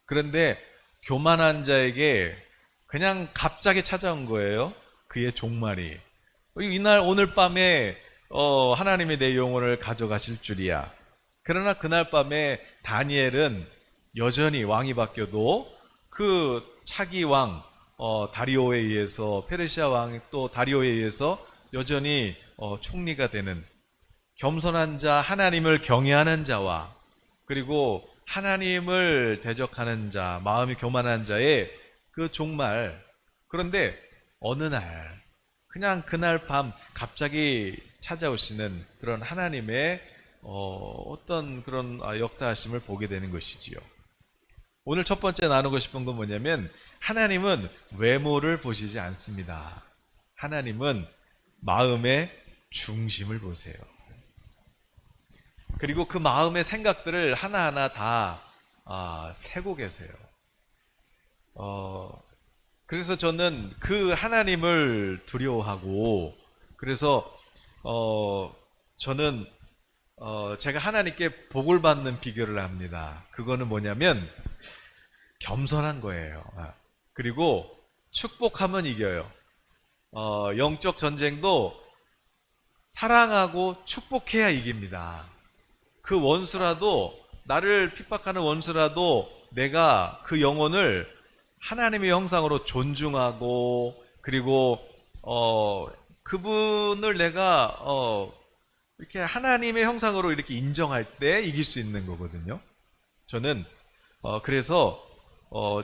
그런데 교만한 자에게 그냥 갑자기 찾아온 거예요. 그의 종말이. 이날 오늘 밤에 하나님이 내 영혼을 가져가실 줄이야. 그러나 그날 밤에 다니엘은 여전히 왕이 바뀌어도 그 차기 왕 다리오에 의해서, 페르시아 왕 또 다리오에 의해서 여전히 총리가 되는 겸손한 자, 하나님을 경외하는 자와, 그리고 하나님을 대적하는 자, 마음이 교만한 자의 그 종말. 그런데 어느 날, 그냥 그날 밤 갑자기 찾아오시는 그런 하나님의 어떤 그런 역사하심을 보게 되는 것이지요. 오늘 첫 번째 나누고 싶은 건 뭐냐면, 하나님은 외모를 보시지 않습니다. 하나님은 마음의 중심을 보세요. 그리고 그 마음의 생각들을 하나하나 다 세고 계세요. 그래서 저는 그 하나님을 두려워하고, 그래서 저는 제가 하나님께 복을 받는 비결을 합니다. 그거는 뭐냐면 겸손한 거예요. 그리고 축복하면 이겨요. 영적 전쟁도 사랑하고 축복해야 이깁니다. 그 원수라도, 나를 핍박하는 원수라도 내가 그 영혼을 하나님의 형상으로 존중하고, 그리고 그분을 내가 이렇게 하나님의 형상으로 이렇게 인정할 때 이길 수 있는 거거든요. 저는 그래서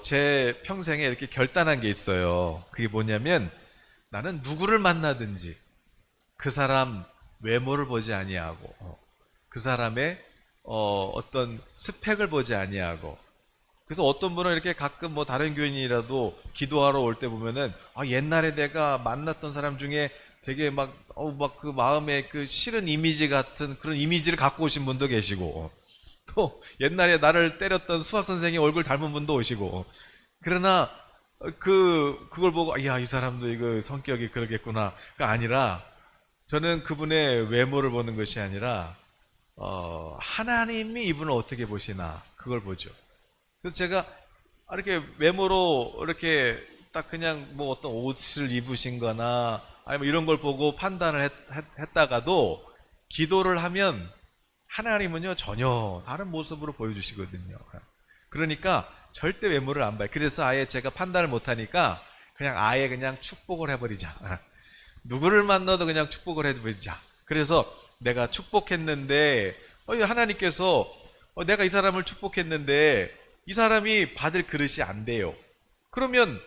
제 평생에 이렇게 결단한 게 있어요. 그게 뭐냐면, 나는 누구를 만나든지 그 사람 외모를 보지 아니하고, 그 사람의 어떤 스펙을 보지 아니하고. 그래서 어떤 분은 이렇게 가끔 뭐 다른 교인이라도 기도하러 올 때 보면은, 옛날에 내가 만났던 사람 중에 되게 막 그 마음에 그 싫은 이미지 같은 그런 이미지를 갖고 오신 분도 계시고, 또 옛날에 나를 때렸던 수학 선생님 얼굴 닮은 분도 오시고. 그러나 그걸 보고 야, 이 사람도 이거 성격이 그러겠구나가 아니라, 저는 그분의 외모를 보는 것이 아니라 하나님이 이분을 어떻게 보시나, 그걸 보죠. 그래서 제가 이렇게 외모로 이렇게 딱 그냥 뭐 어떤 옷을 입으신 거나 아니면 이런 걸 보고 판단을 했다가도, 기도를 하면 하나님은요 전혀 다른 모습으로 보여주시거든요. 그러니까 절대 외모를 안 봐요. 그래서 아예 제가 판단을 못하니까 그냥 아예 그냥 축복을 해버리자. 누구를 만나도 그냥 축복을 해버리자. 그래서 내가 축복했는데 하나님께서 내가 이 사람을 축복했는데 이 사람이 받을 그릇이 안 돼요. 그러면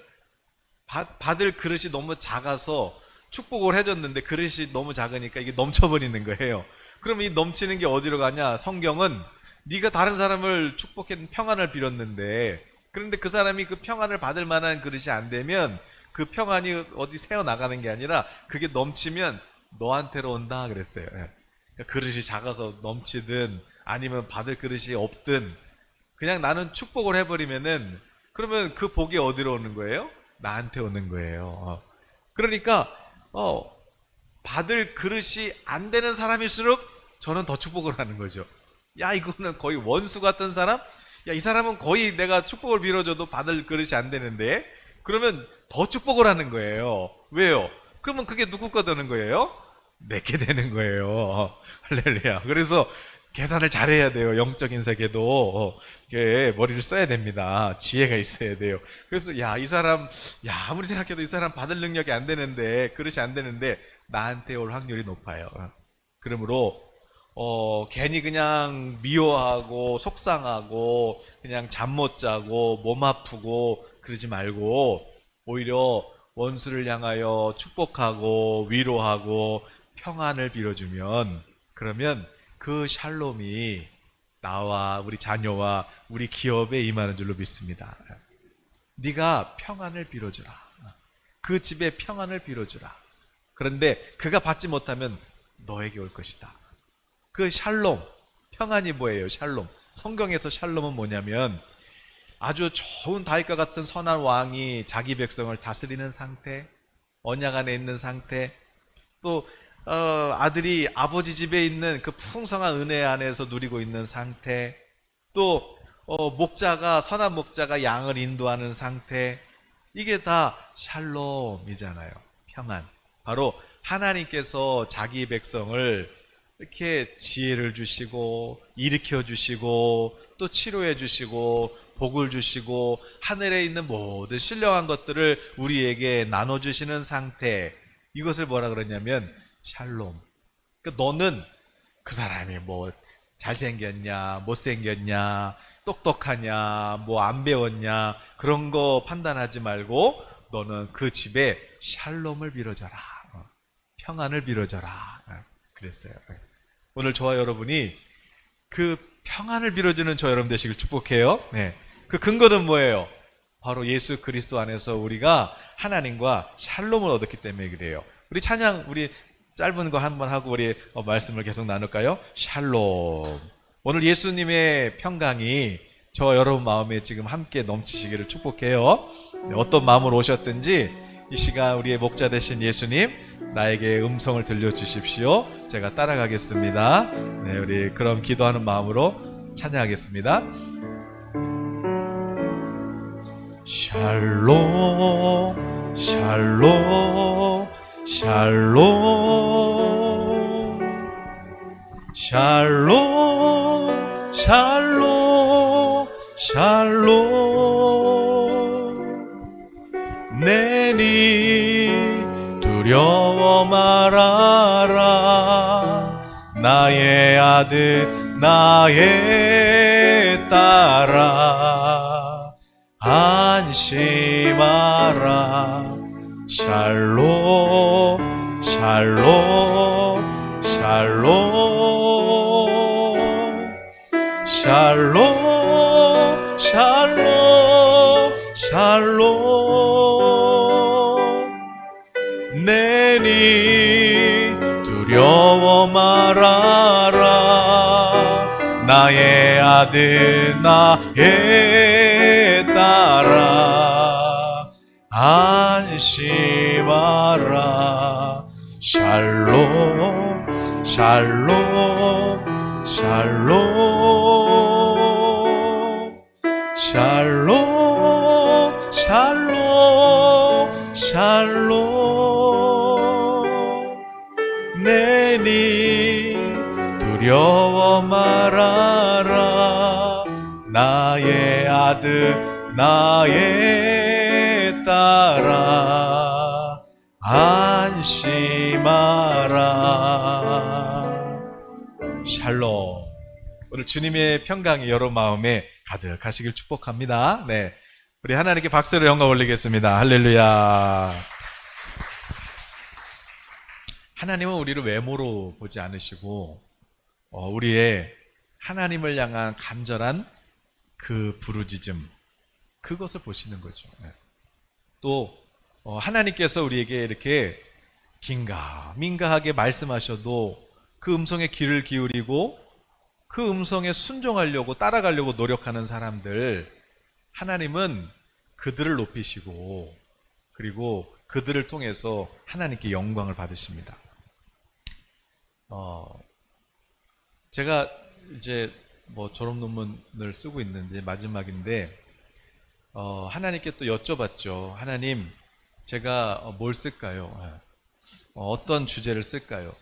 받을 그릇이 너무 작아서 축복을 해줬는데 그릇이 너무 작으니까 이게 넘쳐버리는 거예요. 그럼 이 넘치는 게 어디로 가냐? 성경은 네가 다른 사람을 축복했는 평안을 빌었는데, 그런데 그 사람이 그 평안을 받을 만한 그릇이 안 되면 그 평안이 어디 새어 나가는 게 아니라 그게 넘치면 너한테로 온다 그랬어요. 그러니까 그릇이 작아서 넘치든 아니면 받을 그릇이 없든 그냥 나는 축복을 해버리면은, 그러면 그 복이 어디로 오는 거예요? 나한테 오는 거예요. 그러니까 받을 그릇이 안 되는 사람일수록 저는 더 축복을 하는 거죠. 야, 이거는 거의 원수 같은 사람? 야, 이 사람은 거의 내가 축복을 빌어줘도 받을 그릇이 안 되는데, 그러면 더 축복을 하는 거예요. 왜요? 그러면 그게 누구 거 되는 거예요? 내게 되는 거예요. 할렐루야. 그래서 계산을 잘해야 돼요. 영적인 세계도 머리를 써야 됩니다. 지혜가 있어야 돼요. 그래서 이 사람, 아무리 생각해도 이 사람 받을 능력이 안 되는데, 그릇이 안 되는데 나한테 올 확률이 높아요. 그러므로 괜히 그냥 미워하고 속상하고 그냥 잠 못 자고 몸 아프고 그러지 말고, 오히려 원수를 향하여 축복하고 위로하고 평안을 빌어주면, 그러면 그 샬롬이 나와 우리 자녀와 우리 기업에 임하는 줄로 믿습니다. 네가 평안을 빌어주라. 그 집에 평안을 빌어주라. 그런데 그가 받지 못하면 너에게 올 것이다. 그 샬롬, 평안이 뭐예요? 샬롬. 성경에서 샬롬은 뭐냐면, 아주 좋은 다윗과 같은 선한 왕이 자기 백성을 다스리는 상태, 언약 안에 있는 상태, 또 아들이 아버지 집에 있는 그 풍성한 은혜 안에서 누리고 있는 상태, 또 선한 목자가 양을 인도하는 상태, 이게 다 샬롬이잖아요. 평안. 바로 하나님께서 자기 백성을 이렇게 지혜를 주시고 일으켜 주시고 또 치료해 주시고 복을 주시고 하늘에 있는 모든 신령한 것들을 우리에게 나눠주시는 상태, 이것을 뭐라 그러냐면 샬롬. 그러니까 너는 그 사람이 뭐 잘생겼냐 못생겼냐 똑똑하냐 뭐 안 배웠냐 그런 거 판단하지 말고 너는 그 집에 샬롬을 빌어줘라. 평안을 빌어줘라. 그랬어요. 오늘 저와 여러분이 그 평안을 빌어주는 저 여러분 되시길 축복해요. 네. 그 근거는 뭐예요? 바로 예수 그리스도 안에서 우리가 하나님과 샬롬을 얻었기 때문에 그래요. 우리 찬양, 우리 짧은 거 한번 하고 우리 말씀을 계속 나눌까요? 샬롬. 오늘 예수님의 평강이 저 여러분 마음에 지금 함께 넘치시기를 축복해요. 네, 어떤 마음으로 오셨든지 이 시간 우리의 목자 되신 예수님, 나에게 음성을 들려주십시오. 제가 따라가겠습니다. 네, 우리 그럼 기도하는 마음으로 찬양하겠습니다. 샬롬 샬롬 샬롬 샬롬 샬롬 샬롬 내니 두려워 말아라 나의 아들 나의 딸아 안심하라 샬롬 샬롬 샬롬 샬롬 샬롬 샬롬 내니 두려워 말아라 나의 아들 나의 딸아 안심하라 샬롬 샬롬 샬롬 샬롬 샬롬 샬롬 내니 두려워 말아라 나의 아들 나의 딸아 안심하라 샬롬. 오늘 주님의 평강이 여러분 마음에 가득하시길 축복합니다. 네, 우리 하나님께 박수로 영광 올리겠습니다. 할렐루야. 하나님은 우리를 외모로 보지 않으시고 우리의 하나님을 향한 간절한 그 부르짖음, 그것을 보시는 거죠. 또 하나님께서 우리에게 이렇게 긴가민가하게 말씀하셔도 그 음성에 귀를 기울이고 그 음성에 순종하려고 따라가려고 노력하는 사람들, 하나님은 그들을 높이시고 그리고 그들을 통해서 하나님께 영광을 받으십니다. 제가 이제 뭐 졸업 논문을 쓰고 있는데 마지막인데 하나님께 또 여쭤봤죠. 하나님, 제가 뭘 쓸까요? 어떤 주제를 쓸까요?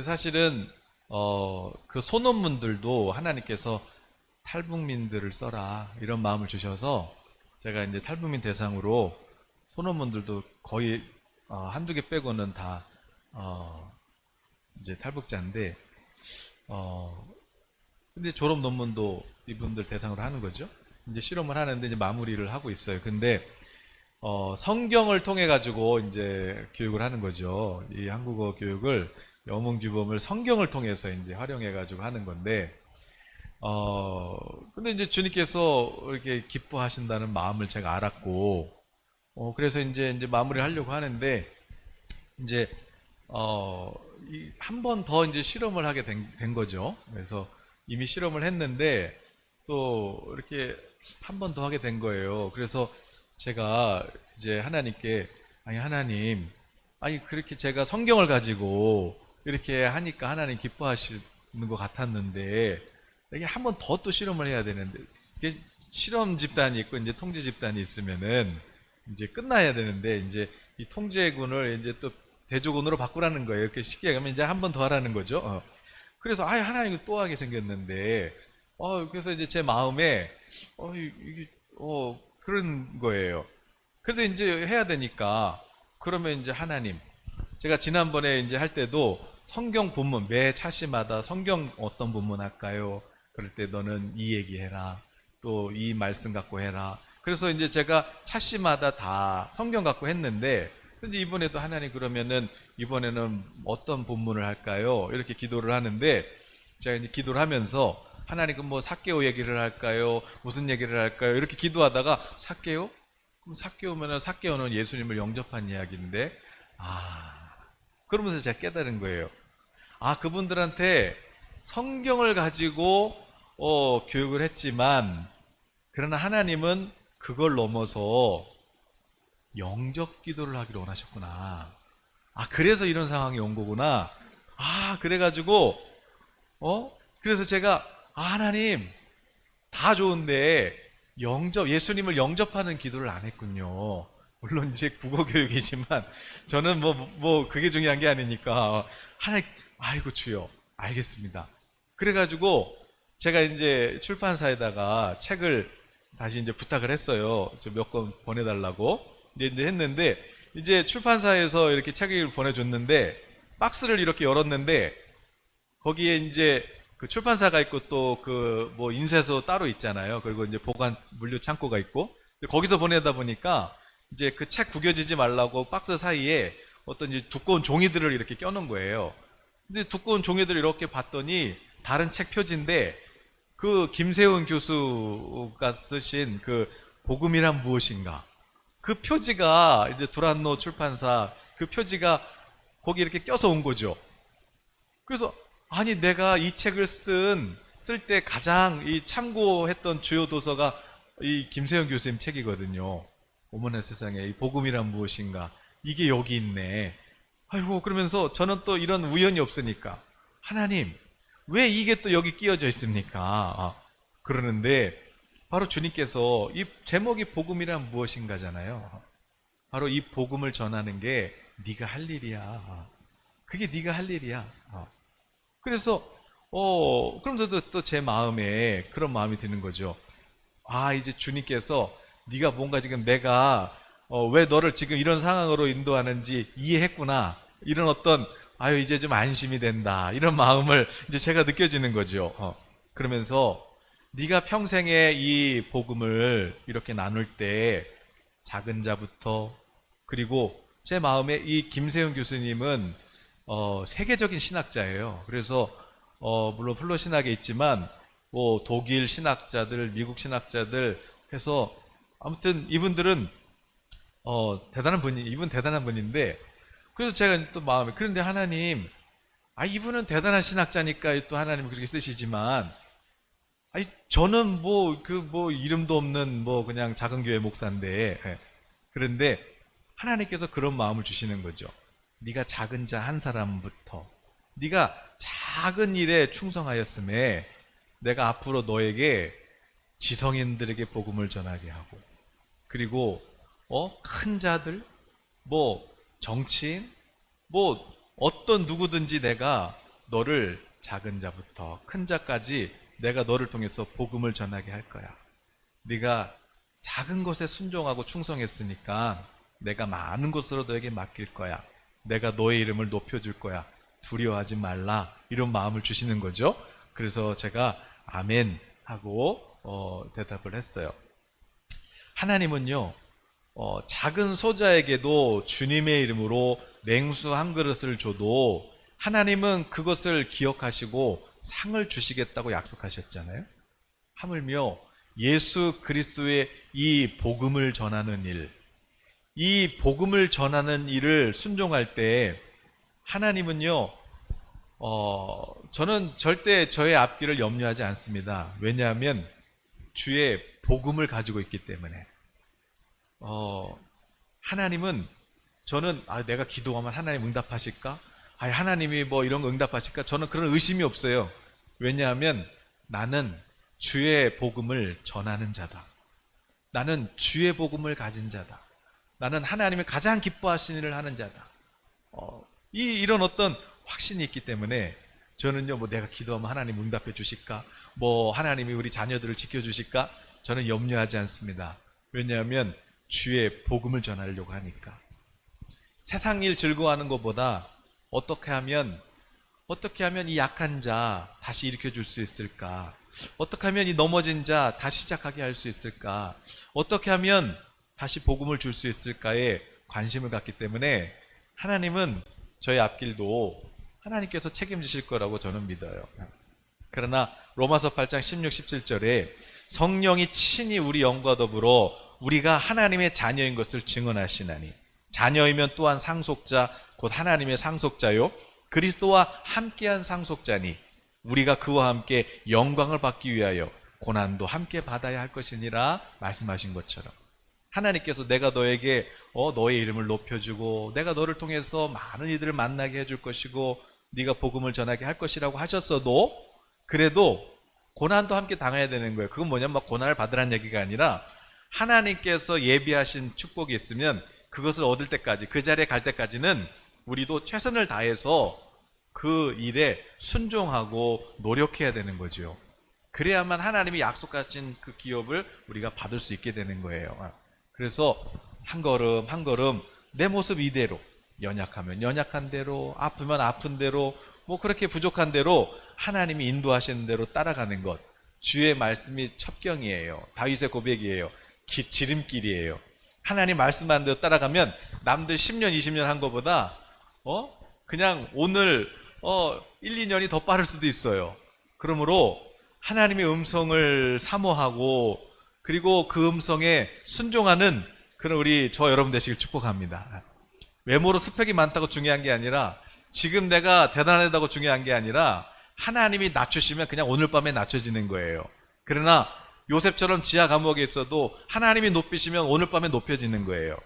사실은 그 소논문들도 하나님께서 탈북민들을 써라 이런 마음을 주셔서 제가 이제 탈북민 대상으로 소논문들도 거의 한두 개 빼고는 다 이제 탈북자인데 근데 졸업 논문도 이분들 대상으로 하는 거죠. 이제 실험을 하는데 이제 마무리를 하고 있어요. 근데 성경을 통해 가지고 이제 교육을 하는 거죠. 이 한국어 교육을 영문규범을 성경을 통해서 이제 활용해 가지고 하는 건데 근데 이제 주님께서 이렇게 기뻐하신다는 마음을 제가 알았고 그래서 이제 마무리를 하려고 하는데 이제 한 번 더 이제 실험을 하게 된 거죠. 그래서 이미 실험을 했는데 또 이렇게 한 번 더 하게 된 거예요. 그래서 제가 이제 하나님께 하나님, 그렇게 제가 성경을 가지고 이렇게 하니까 하나님 기뻐하시는 것 같았는데 이게 한 번 더 또 실험을 해야 되는데 이게 실험 집단이 있고 이제 통제 집단이 있으면은 이제 끝나야 되는데 이제 이 통제군을 이제 또 대조군으로 바꾸라는 거예요. 이렇게 쉽게 가면 이제 한 번 더 하라는 거죠. 그래서 하나님 또 하게 생겼는데 그래서 이제 제 마음에 이게 그런 거예요. 그래도 이제 해야 되니까 그러면 이제 하나님 제가 지난번에 이제 할 때도 성경 본문 매 차시마다 성경 어떤 본문 할까요? 그럴 때 너는 이 얘기해라. 또 이 말씀 갖고 해라. 그래서 이제 제가 차시마다 다 성경 갖고 했는데 근데 이번에도 하나님 그러면은 이번에는 어떤 본문을 할까요? 이렇게 기도를 하는데 제가 이제 기도를 하면서 하나님 그 뭐 삭개오 얘기를 할까요? 무슨 얘기를 할까요? 이렇게 기도하다가 삭개오? 그럼 삭개오면은 삭개오는 예수님을 영접한 이야기인데 그러면서 제가 깨달은 거예요. 그분들한테 성경을 가지고 교육을 했지만 그러나 하나님은 그걸 넘어서 영접 기도를 하기를 원하셨구나. 그래서 이런 상황이 온 거구나. 그래가지고 그래서 제가 하나님 다 좋은데 예수님을 영접하는 기도를 안 했군요. 물론 이제 국어 교육이지만 저는 그게 중요한 게 아니니까 하나님 아이고 주여 알겠습니다. 그래가지고 제가 이제 출판사에다가 책을 다시 이제 부탁을 했어요. 몇 권 보내달라고 이제 했는데 이제 출판사에서 이렇게 책을 보내줬는데 박스를 이렇게 열었는데 거기에 이제 그 출판사가 있고 또 그 뭐 인쇄소 따로 있잖아요. 그리고 이제 보관 물류 창고가 있고 거기서 보내다 보니까 이제 그 책 구겨지지 말라고 박스 사이에 어떤 이제 두꺼운 종이들을 이렇게 껴놓은 거예요. 근데 두꺼운 종이들을 이렇게 봤더니 다른 책 표지인데 그 김세훈 교수가 쓰신 그 복음이란 무엇인가 그 표지가 이제 두란노 출판사 그 표지가 거기 이렇게 껴서 온 거죠. 그래서 내가 이 책을 쓸 때 가장 이 참고했던 주요 도서가 이 김세현 교수님 책이거든요. 어머나 세상에 이 복음이란 무엇인가 이게 여기 있네. 아이고 그러면서 저는 또 이런 우연이 없으니까 하나님 왜 이게 또 여기 끼어져 있습니까? 그러는데 바로 주님께서 이 제목이 복음이란 무엇인가잖아요. 바로 이 복음을 전하는 게 네가 할 일이야. 그게 네가 할 일이야. 그래서 그러면서도 또 제 마음에 그런 마음이 드는 거죠. 이제 주님께서 네가 뭔가 지금 내가 왜 너를 지금 이런 상황으로 인도하는지 이해했구나. 이런 어떤 이제 좀 안심이 된다. 이런 마음을 이제 제가 느껴지는 거죠. 그러면서 네가 평생에 이 복음을 이렇게 나눌 때 작은 자부터 그리고 제 마음에 이 김세훈 교수님은 세계적인 신학자예요. 그래서 물론 플로 신학에 있지만 뭐 독일 신학자들, 미국 신학자들 해서 아무튼 이분들은 이분 대단한 분인데 그래서 제가 또 마음에 그런데 하나님 이분은 대단한 신학자니까 또 하나님은 그렇게 쓰시지만 저는 이름도 없는 그냥 작은 교회 목사인데 그런데 하나님께서 그런 마음을 주시는 거죠. 네가 작은 자 한 사람부터 네가 작은 일에 충성하였음에 내가 앞으로 너에게 지성인들에게 복음을 전하게 하고 그리고 큰 자들 정치인 어떤 누구든지 내가 너를 작은 자부터 큰 자까지 내가 너를 통해서 복음을 전하게 할 거야. 네가 작은 것에 순종하고 충성했으니까 내가 많은 것으로 너에게 맡길 거야. 내가 너의 이름을 높여줄 거야. 두려워하지 말라. 이런 마음을 주시는 거죠. 그래서 제가 아멘 하고 대답을 했어요. 하나님은요 작은 소자에게도 주님의 이름으로 냉수 한 그릇을 줘도 하나님은 그것을 기억하시고 상을 주시겠다고 약속하셨잖아요. 하물며 예수 그리스도의 이 복음을 전하는 일, 이 복음을 전하는 일을 순종할 때 하나님은요 저는 절대 저의 앞길을 염려하지 않습니다. 왜냐하면 주의 복음을 가지고 있기 때문에 하나님은 저는 내가 기도하면 하나님 응답하실까? 하나님이 이런 거 응답하실까? 저는 그런 의심이 없어요. 왜냐하면 나는 주의 복음을 전하는 자다. 나는 주의 복음을 가진 자다. 나는 하나님을 가장 기뻐하시는 일을 하는 자다. 이런 어떤 확신이 있기 때문에 저는요, 뭐 내가 기도하면 하나님 응답해 주실까? 뭐 하나님이 우리 자녀들을 지켜주실까? 저는 염려하지 않습니다. 왜냐하면 주의 복음을 전하려고 하니까. 세상 일 즐거워하는 것보다 어떻게 하면 이 약한 자 다시 일으켜 줄 수 있을까? 어떻게 하면 이 넘어진 자 다시 시작하게 할 수 있을까? 어떻게 하면 다시 복음을 줄 수 있을까에 관심을 갖기 때문에 하나님은 저희 앞길도 하나님께서 책임지실 거라고 저는 믿어요. 그러나 로마서 8장 16, 17절에 성령이 친히 우리 영과 더불어 우리가 하나님의 자녀인 것을 증언하시나니 자녀이면 또한 상속자 곧 하나님의 상속자요 그리스도와 함께한 상속자니 우리가 그와 함께 영광을 받기 위하여 고난도 함께 받아야 할 것이니라 말씀하신 것처럼 하나님께서 내가 너에게 너의 이름을 높여주고 내가 너를 통해서 많은 이들을 만나게 해줄 것이고 네가 복음을 전하게 할 것이라고 하셨어도 그래도 고난도 함께 당해야 되는 거예요. 그건 뭐냐면 막 고난을 받으라는 얘기가 아니라 하나님께서 예비하신 축복이 있으면 그것을 얻을 때까지 그 자리에 갈 때까지는 우리도 최선을 다해서 그 일에 순종하고 노력해야 되는 거죠. 그래야만 하나님이 약속하신 그 기업을 우리가 받을 수 있게 되는 거예요. 그래서 한 걸음 한 걸음 내 모습 이대로 연약하면 연약한 대로 아프면 아픈 대로 뭐 그렇게 부족한 대로 하나님이 인도하시는 대로 따라가는 것 주의 말씀이 첩경이에요. 다윗의 고백이에요. 지름길이에요. 하나님 말씀하는 대로 따라가면 남들 10년 20년 한 것보다 그냥 오늘 1, 2년이 더 빠를 수도 있어요. 그러므로 하나님의 음성을 사모하고 그리고 그 음성에 순종하는 그런 저 여러분 되시길 축복합니다. 외모로 스펙이 많다고 중요한 게 아니라 지금 내가 대단하다고 중요한 게 아니라 하나님이 낮추시면 그냥 오늘 밤에 낮춰지는 거예요. 그러나 요셉처럼 지하 감옥에 있어도 하나님이 높이시면 오늘 밤에 높여지는 거예요.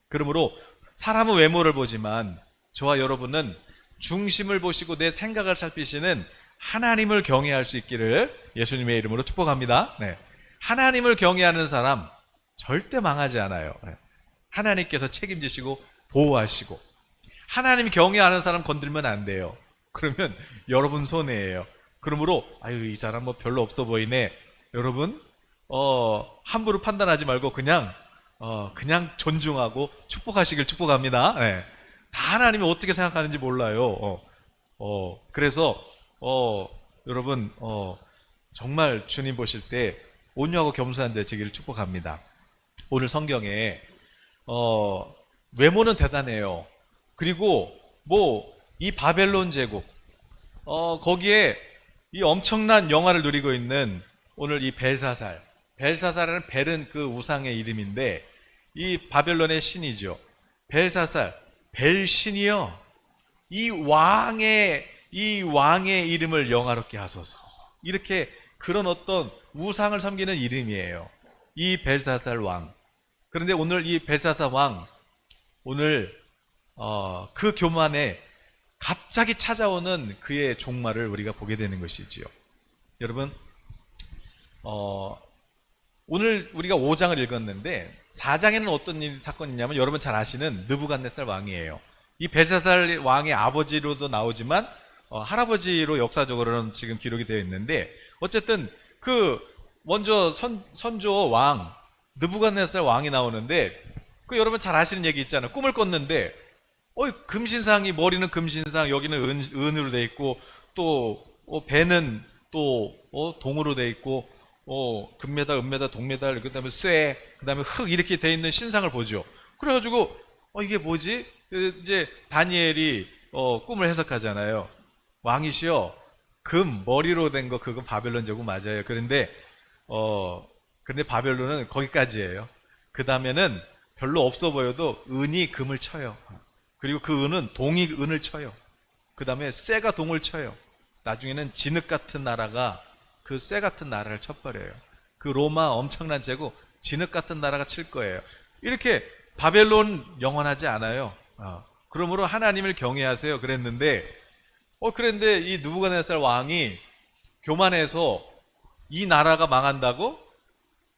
그러므로 사람은 외모를 보지만 저와 여러분은 중심을 보시고 내 생각을 살피시는 하나님을 경외할 수 있기를 예수님의 이름으로 축복합니다. 네. 하나님을 경외하는 사람 절대 망하지 않아요. 네. 하나님께서 책임지시고 보호하시고 하나님이 경외하는 사람 건들면 안 돼요. 그러면 여러분 손해예요. 그러므로 이 사람 뭐 별로 없어 보이네. 여러분 함부로 판단하지 말고 그냥 존중하고 축복하시길 축복합니다. 네. 다 하나님이 어떻게 생각하는지 몰라요. 그래서 여러분 정말 주님 보실 때 온유하고 겸손한 자 되기를 축복합니다. 오늘 성경에 외모는 대단해요. 그리고 이 바벨론 제국 거기에 이 엄청난 영화를 누리고 있는 오늘 이 벨사살은 벨은 그 우상의 이름인데 이 바벨론의 신이죠. 벨신이요. 이 왕의 이름을 영화롭게 하소서. 이렇게 그런 어떤 우상을 섬기는 이름이에요. 이 벨사살 왕. 그런데 오늘 이 벨사살 왕 오늘 그 교만에 갑자기 찾아오는 그의 종말을 우리가 보게 되는 것이지요. 여러분 오늘 우리가 5장을 읽었는데 4장에는 어떤 사건이 있냐면 여러분 잘 아시는 느부갓네살 왕이에요. 이 벨사살 왕의 아버지로도 나오지만 할아버지로 역사적으로는 지금 기록이 되어 있는데 어쨌든 그 먼저 선조 왕 느부갓네살 왕이 나오는데 그 여러분 잘 아시는 얘기 있잖아요. 꿈을 꿨는데 금신상이 머리는 금신상 여기는 은으로 돼 있고 또 배는 또 동으로 돼 있고 금메달, 은메달, 동메달, 그다음에 쇠, 그다음에 흙 이렇게 돼 있는 신상을 보죠. 그래가지고 이게 뭐지? 이제 다니엘이 꿈을 해석하잖아요. 왕이시여 금 머리로 된 거 그건 바벨론 제국 맞아요. 그런데 바벨론은 거기까지예요. 그 다음에는 별로 없어 보여도 은이 금을 쳐요. 그리고 그 은은 동이 은을 쳐요. 그 다음에 쇠가 동을 쳐요. 나중에는 진흙 같은 나라가 그 쇠 같은 나라를 쳐버려요. 그 로마 엄청난 제국 진흙 같은 나라가 칠 거예요. 이렇게 바벨론 영원하지 않아요. 그러므로 하나님을 경외하세요. 그랬는데 이 느부갓네살 왕이 교만해서 이 나라가 망한다고?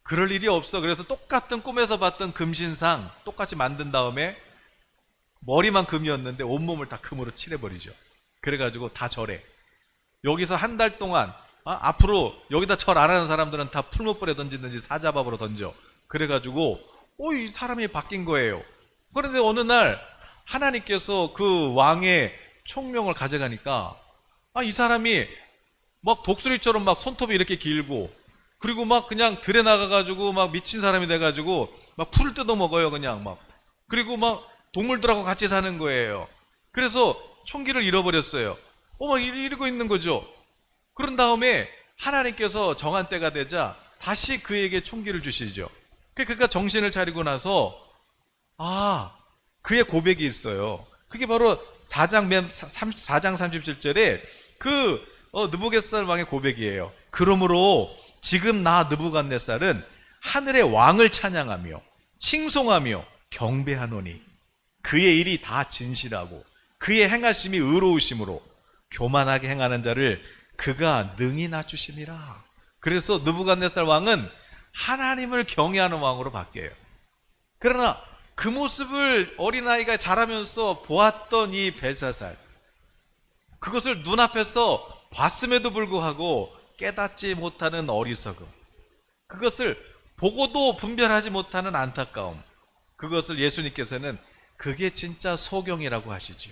그럴 일이 없어. 그래서 똑같은 꿈에서 봤던 금신상 똑같이 만든 다음에 머리만 금이었는데 온몸을 다 금으로 칠해버리죠. 그래가지고 다 절해. 여기서 한 달 동안 앞으로 여기다 절 안 하는 사람들은 다 풀무불에 던지든지 사자밥으로 던져. 그래가지고 이 사람이 바뀐 거예요. 그런데 어느 날 하나님께서 그 왕의 총명을 가져가니까 이 사람이 막 독수리처럼 막 손톱이 이렇게 길고, 그리고 막 그냥 들에 나가가지고 막 미친 사람이 돼가지고 막 풀을 뜯어 먹어요. 그냥 막. 그리고 막 동물들하고 같이 사는 거예요. 그래서 총기를 잃어버렸어요. 막 이러고 있는 거죠. 그런 다음에 하나님께서 정한 때가 되자 다시 그에게 총기를 주시죠. 그러니까 정신을 차리고 나서 그의 고백이 있어요. 그게 바로 4장 37절에 느부갓네살 왕의 고백이에요. 그러므로 지금 나 느부갓네살은 하늘의 왕을 찬양하며 칭송하며 경배하노니 그의 일이 다 진실하고 그의 행하심이 의로우심으로 교만하게 행하는 자를 그가 능히 낮추심이라. 그래서 느부갓네살 왕은 하나님을 경외하는 왕으로 바뀌어요. 그러나 그 모습을 어린아이가 자라면서 보았던 이 벨사살, 그것을 눈앞에서 봤음에도 불구하고 깨닫지 못하는 어리석음, 그것을 보고도 분별하지 못하는 안타까움, 그것을 예수님께서는 그게 진짜 소경이라고 하시죠.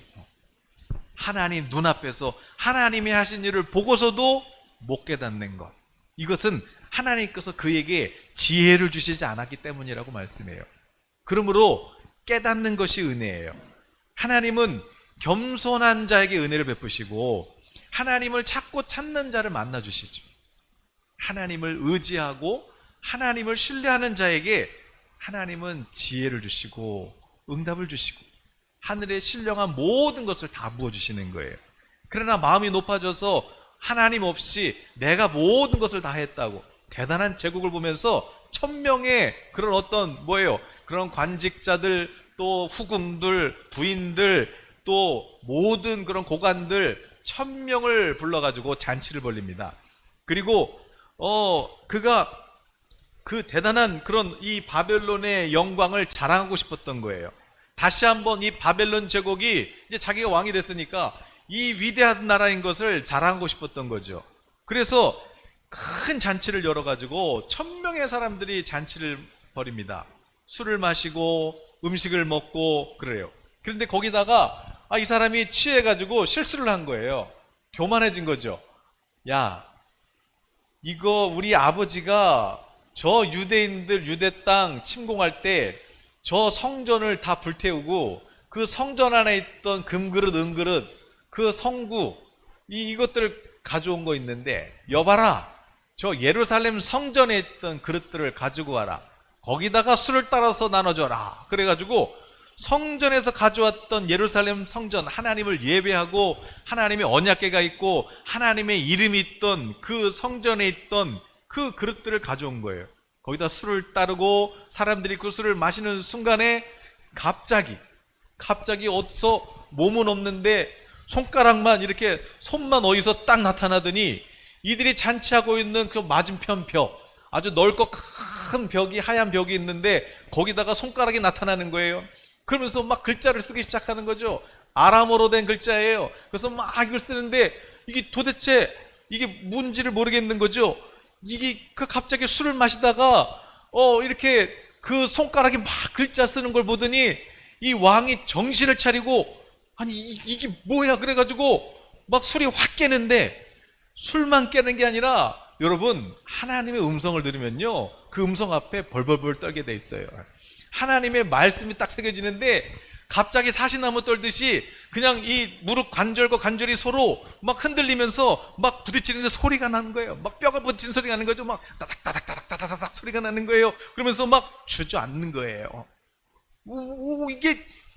하나님 눈앞에서 하나님이 하신 일을 보고서도 못 깨닫는 것, 이것은 하나님께서 그에게 지혜를 주시지 않았기 때문이라고 말씀해요. 그러므로 깨닫는 것이 은혜예요. 하나님은 겸손한 자에게 은혜를 베푸시고 하나님을 찾고 찾는 자를 만나 주시죠. 하나님을 의지하고 하나님을 신뢰하는 자에게 하나님은 지혜를 주시고 응답을 주시고 하늘에 신령한 모든 것을 다 부어주시는 거예요. 그러나 마음이 높아져서 하나님 없이 내가 모든 것을 다 했다고 대단한 제국을 보면서 1000명의 그런 그런 관직자들, 또 후궁들, 부인들, 또 모든 그런 고관들 1000명을 불러가지고 잔치를 벌립니다. 그리고 그가 그 대단한 그런 이 바벨론의 영광을 자랑하고 싶었던 거예요. 다시 한번 이 바벨론 제국이 이제 자기가 왕이 됐으니까 이 위대한 나라인 것을 자랑하고 싶었던 거죠. 그래서 큰 잔치를 열어가지고 1000명의 사람들이 잔치를 벌입니다. 술을 마시고 음식을 먹고 그래요. 그런데 거기다가 이 사람이 취해가지고 실수를 한 거예요. 교만해진 거죠. 야, 이거 우리 아버지가 저 유대인들 유대 땅 침공할 때 저 성전을 다 불태우고 그 성전 안에 있던 금그릇, 은그릇, 그 성구 이것들을 가져온 거 있는데 여봐라, 저 예루살렘 성전에 있던 그릇들을 가지고 와라. 거기다가 술을 따라서 나눠줘라. 그래가지고 성전에서 가져왔던 예루살렘 성전, 하나님을 예배하고 하나님의 언약궤가 있고 하나님의 이름이 있던 그 성전에 있던 그 그릇들을 가져온 거예요. 거기다 술을 따르고 사람들이 그 술을 마시는 순간에 갑자기 어디서 몸은 없는데 손가락만 이렇게 손만 어디서 딱 나타나더니 이들이 잔치하고 있는 그 맞은편 벽, 아주 넓고 큰 벽이, 하얀 벽이 있는데 거기다가 손가락이 나타나는 거예요. 그러면서 막 글자를 쓰기 시작하는 거죠. 아람어로 된 글자예요. 그래서 막 이걸 쓰는데 이게 도대체 이게 뭔지를 모르겠는 거죠. 이게 갑자기 술을 마시다가 이렇게 그 손가락이 막 글자 쓰는 걸 보더니 이 왕이 정신을 차리고 아니 이게 뭐야 그래가지고 막 술이 확 깨는데, 술만 깨는 게 아니라 여러분 하나님의 음성을 들으면요 그 음성 앞에 벌벌벌 떨게 돼 있어요. 하나님의 말씀이 딱 새겨지는데 갑자기 사시나무 떨듯이 그냥 이 무릎 관절과 관절이 서로 막 흔들리면서 막 부딪히는 소리가 나는 거예요. 막 뼈가 부딪히는 소리가 나는 거죠. 막 따닥따닥따닥따닥 소리가 나는 거예요. 그러면서 막 주저앉는 거예요.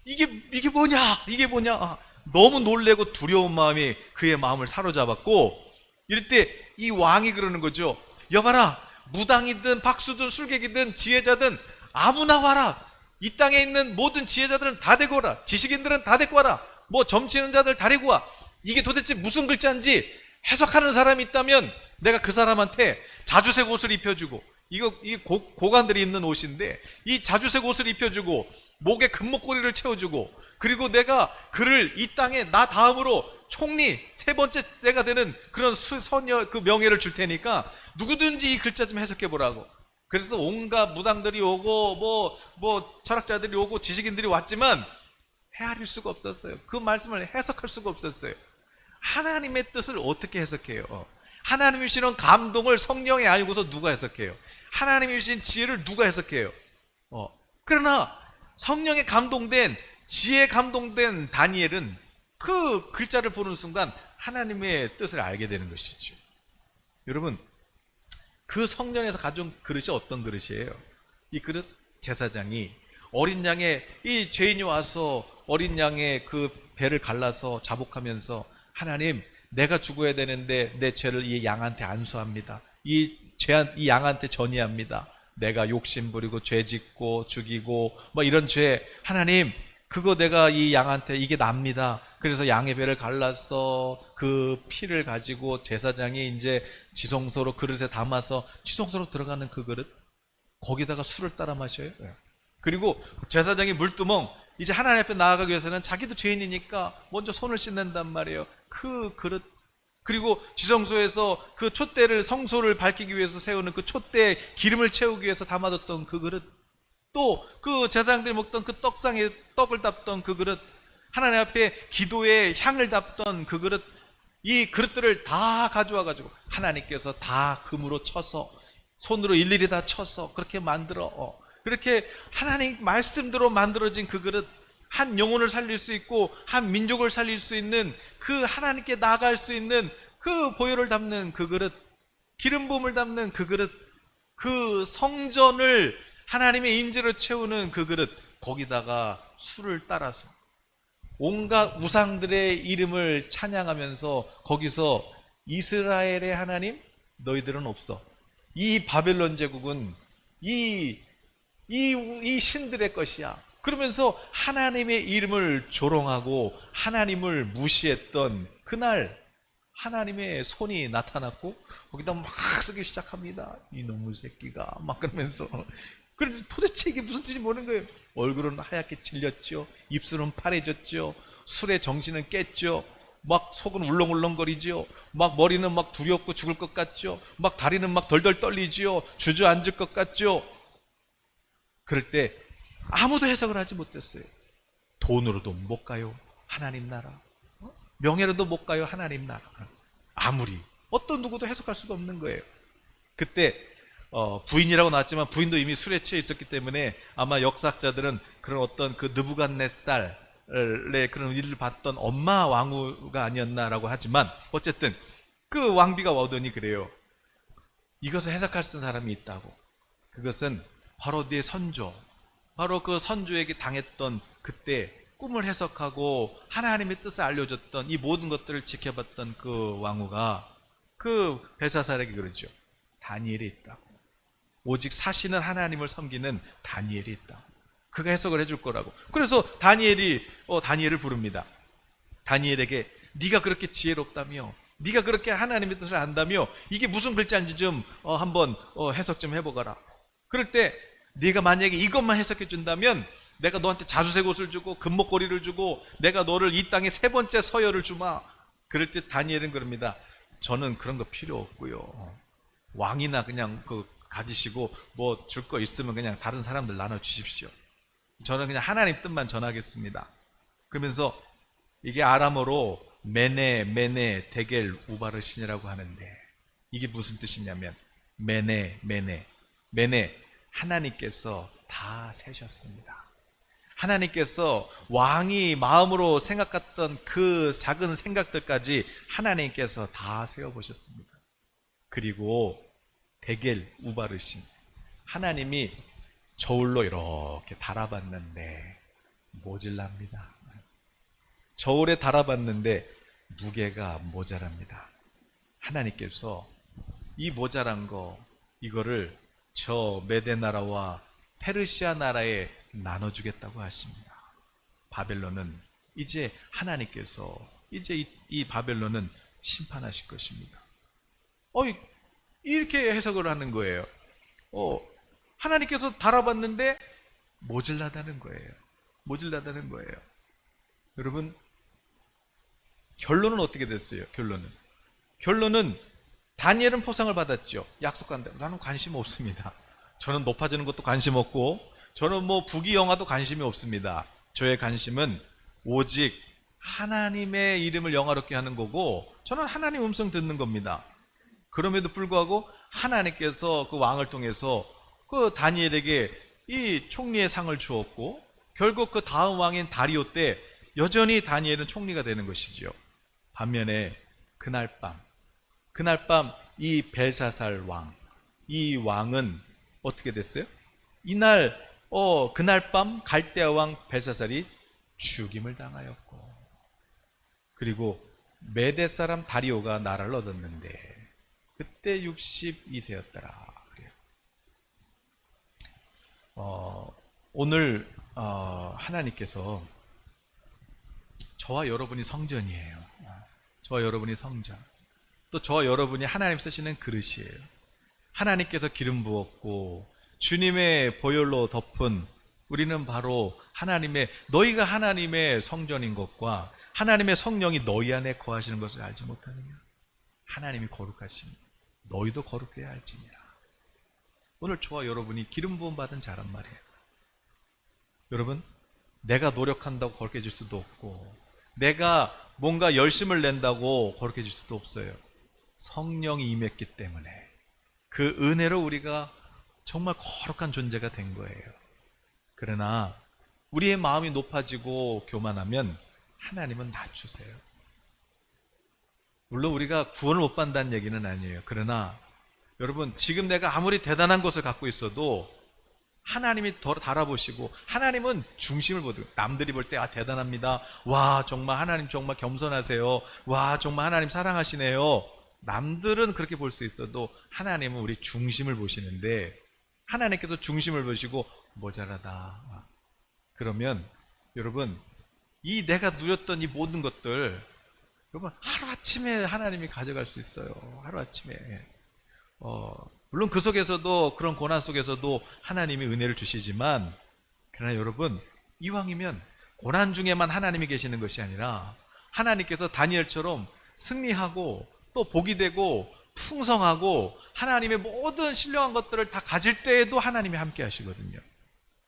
이게 뭐냐? 이게 뭐냐? 너무 놀래고 두려운 마음이 그의 마음을 사로잡았고, 이럴 때 이 왕이 그러는 거죠. 여봐라, 무당이든 박수든 술객이든 지혜자든 아무나 와라. 이 땅에 있는 모든 지혜자들은 다 데리고 와라. 지식인들은 다 데리고 와라. 뭐 점치는 자들 다 데리고 와. 이게 도대체 무슨 글자인지 해석하는 사람이 있다면 내가 그 사람한테 자주색 옷을 입혀주고, 이 고관들이 입는 옷인데, 이 자주색 옷을 입혀주고, 목에 금목걸이를 채워주고, 그리고 내가 그를 이 땅에 나 다음으로 총리 세 번째 때가 되는 그런 선여 그 명예를 줄 테니까 누구든지 이 글자 좀 해석해 보라고. 그래서 온갖 무당들이 오고 뭐 철학자들이 오고 지식인들이 왔지만 헤아릴 수가 없었어요. 그 말씀을 해석할 수가 없었어요. 하나님의 뜻을 어떻게 해석해요? 하나님이 주시는 감동을 성령이 아니고서 누가 해석해요? 하나님이 주신 지혜를 누가 해석해요? 그러나 성령에 감동된, 지혜에 감동된 다니엘은 그 글자를 보는 순간 하나님의 뜻을 알게 되는 것이죠. 여러분, 그 성령에서 가져온 그릇이 어떤 그릇이에요? 이 그릇, 제사장이 어린 양의, 이 죄인이 와서 어린 양의 그 배를 갈라서 자복하면서, 하나님, 내가 죽어야 되는데 내 죄를 이 양한테 안수합니다. 이 양한테 전이합니다. 내가 욕심 부리고 죄 짓고 죽이고 뭐 이런 죄, 하나님 그거 내가 이 양한테, 이게 납니다. 그래서 양의 배를 갈라서 그 피를 가지고 제사장이 이제 지성소로 그릇에 담아서 지성소로 들어가는 그 그릇, 거기다가 술을 따라 마셔요. 그리고 제사장이 물두멍, 이제 하나님 앞에 나아가기 위해서는 자기도 죄인이니까 먼저 손을 씻는단 말이에요. 그 그릇. 그리고 지성소에서 그 촛대를, 성소를 밝히기 위해서 세우는 그 촛대에 기름을 채우기 위해서 담아뒀던 그 그릇, 또 그 제사장들이 먹던 그 떡상에 떡을 담던 그 그릇, 하나님 앞에 기도에 향을 담던 그 그릇, 이 그릇들을 다 가져와 가지고 하나님께서 다 금으로 쳐서, 손으로 일일이 다 쳐서 그렇게 만들어, 그렇게 하나님 말씀대로 만들어진 그 그릇, 한 영혼을 살릴 수 있고 한 민족을 살릴 수 있는, 그 하나님께 나아갈 수 있는 그 보혈을 담는 그 그릇, 기름 부음을 담는 그 그릇, 그 성전을 하나님의 임재로 채우는 그 그릇, 거기다가 술을 따라서 온갖 우상들의 이름을 찬양하면서 거기서 이스라엘의 하나님, 너희들은 없어. 이 바벨론 제국은 이 신들의 것이야. 그러면서 하나님의 이름을 조롱하고 하나님을 무시했던 그날 하나님의 손이 나타났고 거기다 막 쓰기 시작합니다. 이놈의 새끼가 막 그러면서. 그래서 도대체 이게 무슨 뜻인지 모르는 거예요. 얼굴은 하얗게 질렸죠. 입술은 파래졌죠. 술에 정신은 깼죠. 막 속은 울렁울렁거리죠. 막 머리는 막 두렵고 죽을 것 같죠. 막 다리는 막 덜덜 떨리죠. 주저앉을 것 같죠. 그럴 때 아무도 해석을 하지 못했어요. 돈으로도 못 가요, 하나님 나라. 명예로도 못 가요, 하나님 나라. 아무리 어떤 누구도 해석할 수가 없는 거예요. 그때 부인이라고 나왔지만 부인도 이미 술에 취해 있었기 때문에 아마 역사학자들은 그런 어떤 그 느부갓네살의 그런 일을 봤던 엄마 왕후가 아니었나라고 하지만, 어쨌든 그 왕비가 오더니 그래요. 이것을 해석할 수 있는 사람이 있다고. 그것은 바로 네 선조, 바로 그 선조에게 당했던 그때 꿈을 해석하고 하나님의 뜻을 알려줬던, 이 모든 것들을 지켜봤던 그 왕후가 그 벨사살에게 그러죠. 다니엘이 있다고. 오직 사시는 하나님을 섬기는 다니엘이 있다. 그가 해석을 해줄 거라고. 그래서 다니엘을 부릅니다. 다니엘에게 네가 그렇게 지혜롭다며, 네가 그렇게 하나님의 뜻을 안다며, 이게 무슨 글자인지 좀 한번 해석 좀 해보거라. 그럴 때 네가 만약에 이것만 해석해 준다면 내가 너한테 자주색 옷을 주고 금목걸이를 주고 내가 너를 이 땅에 세 번째 서열을 주마. 그럴 때 다니엘은 그럽니다. 저는 그런 거 필요 없고요. 왕이나 그냥 가지시고 뭐 줄 거 있으면 그냥 다른 사람들 나눠 주십시오. 저는 그냥 하나님 뜻만 전하겠습니다. 그러면서 이게 아람어로 메네 데겔 우바르신이라고 하는데, 이게 무슨 뜻이냐면 메네 하나님께서 다 세셨습니다. 하나님께서 왕이 마음으로 생각했던 그 작은 생각들까지 하나님께서 다 세워보셨습니다. 그리고 데겔 우바르신, 하나님이 저울로 이렇게 달아봤는데 모질랍니다. 저울에 달아봤는데 무게가 모자랍니다. 하나님께서 이 모자란 거, 이거를 저 메데 나라와 페르시아 나라에 나눠주겠다고 하십니다. 바벨론은 이제 하나님께서 이제 이 바벨론은 심판하실 것입니다. 이렇게 해석을 하는 거예요. 하나님께서 바라봤는데 모질라다는 거예요. 모질라다는 거예요. 여러분, 결론은 어떻게 됐어요? 결론은 다니엘은 포상을 받았죠. 약속한 대로. 나는 관심 없습니다. 저는 높아지는 것도 관심 없고, 저는 뭐 부귀영화도 관심이 없습니다. 저의 관심은 오직 하나님의 이름을 영화롭게 하는 거고, 저는 하나님 음성 듣는 겁니다. 그럼에도 불구하고 하나님께서 그 왕을 통해서 그 다니엘에게 이 총리의 상을 주었고, 결국 그 다음 왕인 다리오 때 여전히 다니엘은 총리가 되는 것이죠. 반면에 그날 밤 이 벨사살 왕, 이 왕은 어떻게 됐어요? 그날 밤 갈대아 왕 벨사살이 죽임을 당하였고, 그리고 메대 사람 다리오가 나라를 얻었는데 그때 62세였더라. 오늘 하나님께서 저와 여러분이 성전이에요. 저와 여러분이 성전. 또 저와 여러분이 하나님 쓰시는 그릇이에요. 하나님께서 기름 부었고 주님의 보혈로 덮은 우리는 바로 너희가 하나님의 성전인 것과 하나님의 성령이 너희 안에 거하시는 것을 알지 못하느냐. 하나님이 거룩하시니 너희도 거룩해야 할지니라. 오늘 저와 여러분이 기름 부음 받은 자란 말이에요. 여러분, 내가 노력한다고 거룩해질 수도 없고, 내가 뭔가 열심을 낸다고 거룩해질 수도 없어요. 성령이 임했기 때문에 그 은혜로 우리가 정말 거룩한 존재가 된 거예요. 그러나 우리의 마음이 높아지고 교만하면 하나님은 낮추세요. 물론 우리가 구원을 못 받는다는 얘기는 아니에요. 그러나 여러분, 지금 내가 아무리 대단한 것을 갖고 있어도 하나님이 더 달아보시고, 하나님은 중심을 보고, 남들이 볼 때 대단합니다. 와, 정말 하나님 정말 겸손하세요. 와, 정말 하나님 사랑하시네요. 남들은 그렇게 볼 수 있어도 하나님은 우리 중심을 보시는데, 하나님께서 중심을 보시고 모자라다. 그러면 여러분, 이 내가 누렸던 이 모든 것들 여러분 하루아침에 하나님이 가져갈 수 있어요. 하루아침에. 물론 그 속에서도, 그런 고난 속에서도 하나님이 은혜를 주시지만, 그러나 여러분, 이왕이면 고난 중에만 하나님이 계시는 것이 아니라 하나님께서 다니엘처럼 승리하고 또 복이 되고 풍성하고 하나님의 모든 신령한 것들을 다 가질 때에도 하나님이 함께 하시거든요.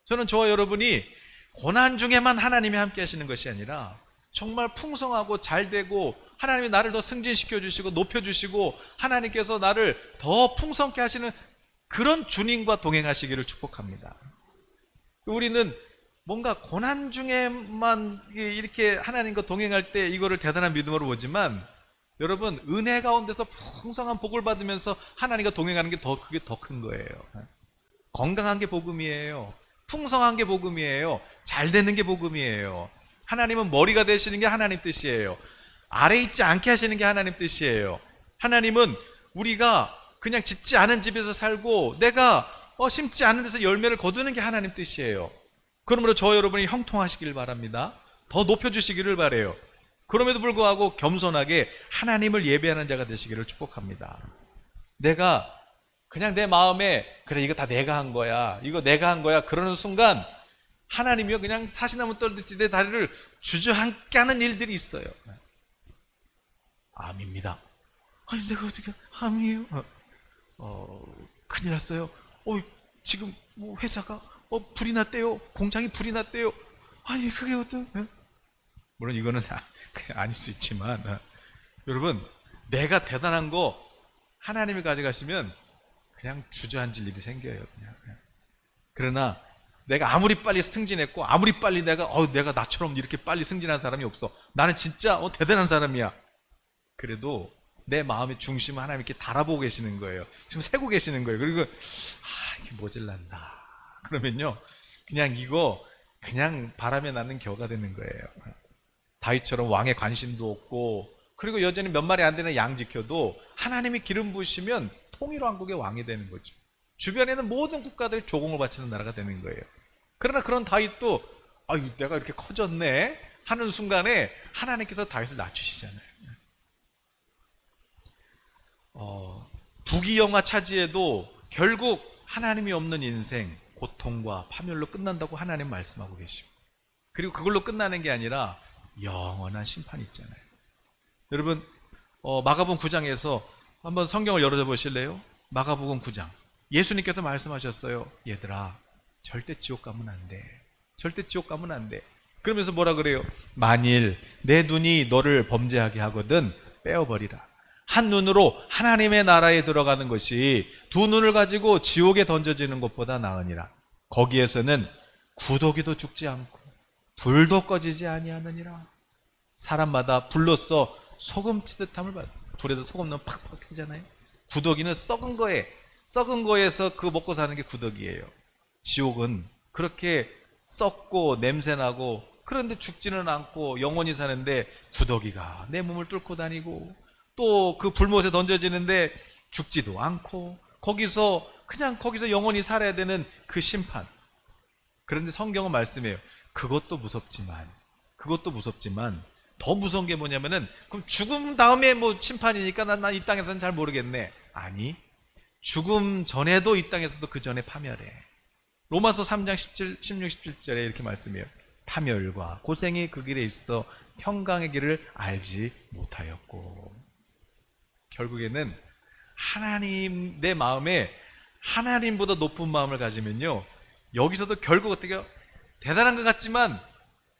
저는 저와 여러분이 고난 중에만 하나님이 함께 하시는 것이 아니라 정말 풍성하고 잘 되고 하나님이 나를 더 승진시켜 주시고 높여 주시고 하나님께서 나를 더 풍성케 하시는 그런 주님과 동행하시기를 축복합니다. 우리는 뭔가 고난 중에만 이렇게 하나님과 동행할 때 이거를 대단한 믿음으로 보지만, 여러분, 은혜 가운데서 풍성한 복을 받으면서 하나님과 동행하는 게 그게 더 큰 거예요. 건강한 게 복음이에요. 풍성한 게 복음이에요. 잘 되는 게 복음이에요. 하나님은 머리가 되시는 게 하나님 뜻이에요. 아래 있지 않게 하시는 게 하나님 뜻이에요. 하나님은 우리가 그냥 짓지 않은 집에서 살고 내가 심지 않은 데서 열매를 거두는 게 하나님 뜻이에요. 그러므로 저 여러분이 형통하시길 바랍니다. 더 높여주시기를 바라요. 그럼에도 불구하고 겸손하게 하나님을 예배하는 자가 되시기를 축복합니다. 내가 그냥 내 마음에 그래 이거 다 내가 한 거야, 이거 내가 한 거야 그러는 순간 하나님이요 그냥 사시나무 떨듯이 내 다리를 주저앉게 하는 일들이 있어요. 암입니다. 아니 내가 어떻게 암이에요? 큰일 났어요. 지금 뭐 회사가 불이 났대요. 공장이 불이 났대요. 아니 그게 어떤? 물론 이거는 그냥 아닐 수 있지만 여러분, 내가 대단한 거 하나님이 가져가시면 그냥 주저앉을 일이 생겨요. 그냥. 그러나 내가 아무리 빨리 승진했고 아무리 빨리 내가 나처럼 이렇게 빨리 승진한 사람이 없어. 나는 진짜 대단한 사람이야. 그래도 내 마음의 중심을 하나님께 달아보고 계시는 거예요. 지금 세고 계시는 거예요. 그리고 이게 모질란다. 그러면요 그냥 이거 그냥 바람에 나는 겨가 되는 거예요. 다윗처럼 왕의 관심도 없고, 그리고 여전히 몇 마리 안 되는 양 지켜도 하나님이 기름 부으시면 통일왕국의 왕이 되는 거죠. 주변에는 모든 국가들이 조공을 바치는 나라가 되는 거예요. 그러나 그런 다윗도 내가 이렇게 커졌네 하는 순간에 하나님께서 다윗을 낮추시잖아요. 부귀영화 차지해도 결국 하나님이 없는 인생, 고통과 파멸로 끝난다고 하나님 말씀하고 계시고, 그리고 그걸로 끝나는 게 아니라 영원한 심판이 있잖아요. 여러분, 마가복음 9장에서 한번 성경을 열어줘 보실래요? 마가복음 9장. 예수님께서 말씀하셨어요. 얘들아, 절대 지옥 가면 안 돼. 절대 지옥 가면 안 돼. 그러면서 뭐라 그래요? 만일 내 눈이 너를 범죄하게 하거든 빼어버리라. 한 눈으로 하나님의 나라에 들어가는 것이 두 눈을 가지고 지옥에 던져지는 것보다 나으니라. 거기에서는 구더기도 죽지 않고 불도 꺼지지 아니하느니라. 사람마다 불로써 소금 치듯함을 받아. 불에다 소금 넣으면 팍팍 튀잖아요. 구더기는 썩은 거에서 그 먹고 사는 게 구더기예요. 지옥은 그렇게 썩고 냄새나고, 그런데 죽지는 않고 영원히 사는데 구더기가 내 몸을 뚫고 다니고, 또 그 불못에 던져지는데 죽지도 않고, 거기서 영원히 살아야 되는 그 심판. 그런데 성경은 말씀해요. 그것도 무섭지만 더 무서운 게 뭐냐면은, 그럼 죽음 다음에 뭐 심판이니까 난 이 땅에서는 잘 모르겠네. 아니, 죽음 전에도 이 땅에서도 그 전에 파멸해. 로마서 3장 16, 17절에 이렇게 말씀해요. 파멸과 고생이 그 길에 있어 평강의 길을 알지 못하였고. 결국에는 하나님, 내 마음에 하나님보다 높은 마음을 가지면요, 여기서도 결국 어떻게 대단한 것 같지만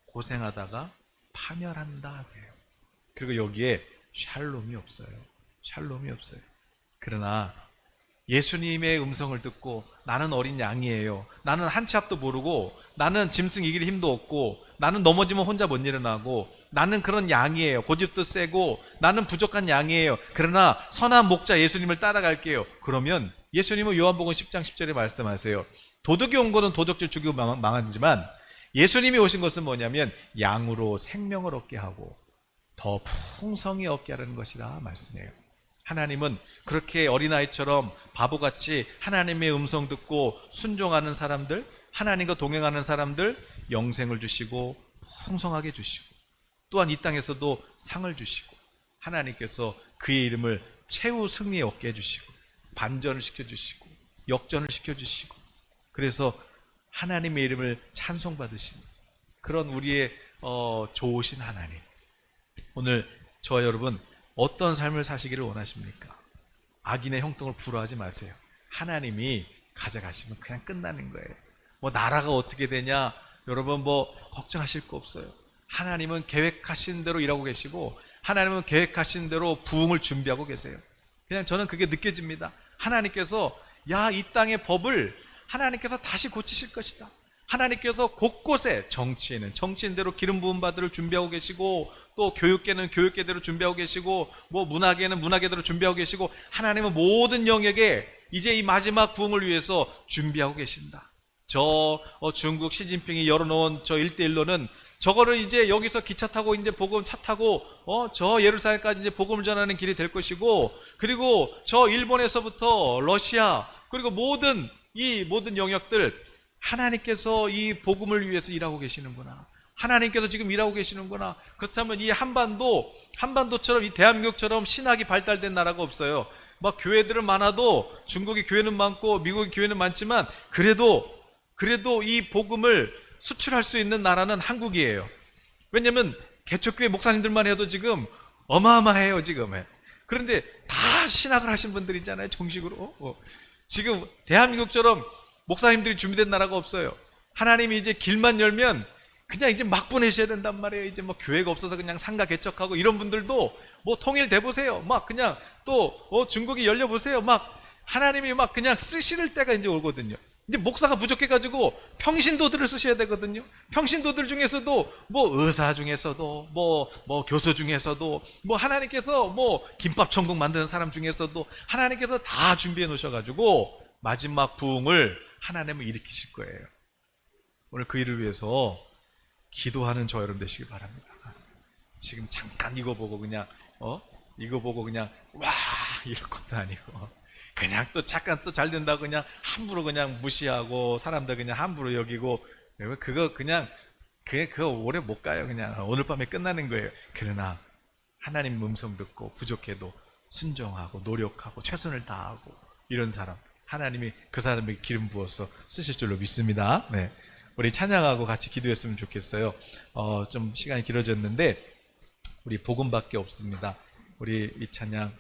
고생하다가 파멸한다 그래요. 그리고 여기에 샬롬이 없어요. 그러나 예수님의 음성을 듣고, 나는 어린 양이에요, 나는 한 치 앞도 모르고, 나는 짐승 이길 힘도 없고, 나는 넘어지면 혼자 못 일어나고, 나는 그런 양이에요, 고집도 세고, 나는 부족한 양이에요, 그러나 선한 목자 예수님을 따라갈게요. 그러면 예수님은 요한복음 10장 10절에 말씀하세요. 도둑이 온 것은 도둑질 죽이고 망하지만 예수님이 오신 것은 뭐냐면 양으로 생명을 얻게 하고 더 풍성히 얻게 하는 것이라 말씀해요. 하나님은 그렇게 어린아이처럼 바보같이 하나님의 음성 듣고 순종하는 사람들, 하나님과 동행하는 사람들 영생을 주시고 풍성하게 주시고, 또한 이 땅에서도 상을 주시고, 하나님께서 그의 이름을 최후 승리에 얻게 해주시고, 반전을 시켜주시고, 역전을 시켜주시고, 그래서 하나님의 이름을 찬송받으신 그런 우리의 좋으신 하나님. 오늘 저와 여러분 어떤 삶을 사시기를 원하십니까? 악인의 형통을 부러워하지 마세요. 하나님이 가져가시면 그냥 끝나는 거예요. 뭐 나라가 어떻게 되냐, 여러분 뭐 걱정하실 거 없어요. 하나님은 계획하신 대로 일하고 계시고, 하나님은 계획하신 대로 부흥을 준비하고 계세요. 그냥 저는 그게 느껴집니다. 하나님께서 이 땅의 법을 하나님께서 다시 고치실 것이다. 하나님께서 곳곳에 정치인은 정치인대로 기름 부음 받을 준비하고 계시고, 또 교육계는 교육계대로 준비하고 계시고, 뭐 문화계는 문화계대로 준비하고 계시고, 하나님은 모든 영역에 이제 이 마지막 부흥을 위해서 준비하고 계신다. 중국 시진핑이 열어놓은 저 1대1로는 저거를 이제 여기서 기차 타고 이제 복음 차 타고 저 예루살렘까지 이제 복음을 전하는 길이 될 것이고, 그리고 저 일본에서부터 러시아, 그리고 이 모든 영역들 하나님께서 이 복음을 위해서 일하고 계시는구나. 하나님께서 지금 일하고 계시는구나. 그렇다면 이 한반도처럼, 이 대한민국처럼 신학이 발달된 나라가 없어요. 막 교회들은 많아도, 중국의 교회는 많고 미국의 교회는 많지만, 그래도 이 복음을 수출할 수 있는 나라는 한국이에요. 왜냐면 개척교회 목사님들만 해도 지금 어마어마해요, 지금. 그런데 다 신학을 하신 분들이잖아요, 정식으로. 지금 대한민국처럼 목사님들이 준비된 나라가 없어요. 하나님이 이제 길만 열면 그냥 이제 막 보내셔야 된단 말이에요. 이제 뭐 교회가 없어서 그냥 상가 개척하고 이런 분들도 뭐 통일돼 보세요. 막 그냥 또 중국이 열려 보세요. 막 하나님이 막 그냥 쓰실 때가 이제 오거든요. 이제 목사가 부족해가지고 평신도들을 쓰셔야 되거든요. 평신도들 중에서도 뭐 의사 중에서도 뭐 교수 중에서도 뭐 하나님께서 뭐 김밥천국 만드는 사람 중에서도 하나님께서 다 준비해 놓으셔가지고 마지막 부흥을 하나님은 일으키실 거예요. 오늘 그 일을 위해서 기도하는 저 여러분 되시길 바랍니다. 지금 잠깐 이거 보고 그냥 와 이럴 것도 아니고, 그냥 또 잠깐 또 잘 된다고 그냥 함부로 그냥 무시하고, 사람들 그냥 함부로 여기고, 그거 오래 못 가요. 그냥 오늘 밤에 끝나는 거예요. 그러나 하나님 음성 듣고 부족해도 순종하고 노력하고 최선을 다하고 이런 사람, 하나님이 그 사람에게 기름 부어서 쓰실 줄로 믿습니다. 네. 우리 찬양하고 같이 기도했으면 좋겠어요. 좀 시간이 길어졌는데 우리 복음밖에 없습니다. 우리 이 찬양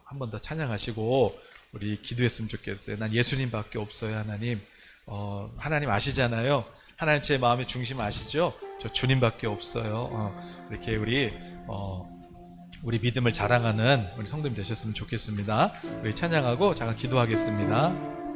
한 번 더 찬양하시고 우리 기도했으면 좋겠어요. 난 예수님밖에 없어요, 하나님. 하나님 아시잖아요. 하나님 제 마음의 중심 아시죠? 저 주님밖에 없어요. 이렇게 우리 믿음을 자랑하는 우리 성도님 되셨으면 좋겠습니다. 우리 찬양하고 잠깐 기도하겠습니다.